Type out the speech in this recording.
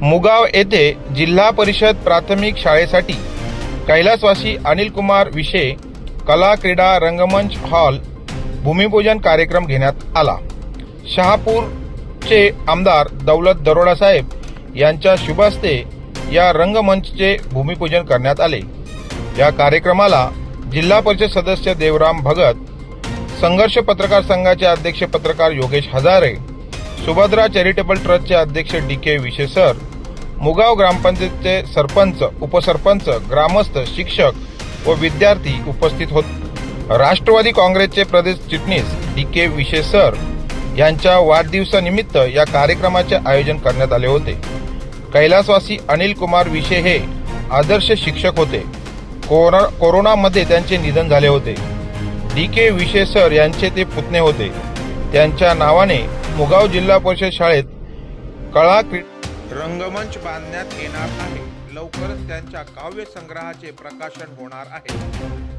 मुगाव येथे जिल्हा परिषद प्राथमिक शाळेसाठी कैलासवासी अनिल कुमार विशे कला क्रीडा रंगमंच हॉल भूमिपूजन कार्यक्रम घेण्यात आला। शहापूरचे आमदार दौलत दरोडा साहेब यांच्या शुभ हस्ते या रंगमंचचे भूमिपूजन करण्यात आले। या कार्यक्रमाला जिल्हा परिषद सदस्य देवराम भगत, संघर्ष पत्रकार संघाचे अध्यक्ष पत्रकार योगेश हजारे, सुभद्रा चॅरिटेबल ट्रस्टचे अध्यक्ष डी.के. विशे सर, मुगाव ग्रामपंचायतचे सरपंच, उपसरपंच, ग्रामस्थ, शिक्षक व विद्यार्थी उपस्थित होते। राष्ट्रवादी काँग्रेसचे प्रदेश चिटणीस डी.के. विशे सर यांच्या वाढदिवसानिमित्त या कार्यक्रमाचे आयोजन करण्यात आले होते। कैलासवासी अनिल कुमार विशे हे आदर्श शिक्षक होते। कोरोनामध्ये त्यांचे निधन झाले होते। डी.के. विशे सर यांचे ते पुतणे होते। त्यांच्या नावाने मुगाव जिल्हा परिषद शाळेत कला रंगमंच बांधण्यात येणार आहे। लवकरच त्यांच्या काव्य संग्रहाचे प्रकाशन होणार आहे।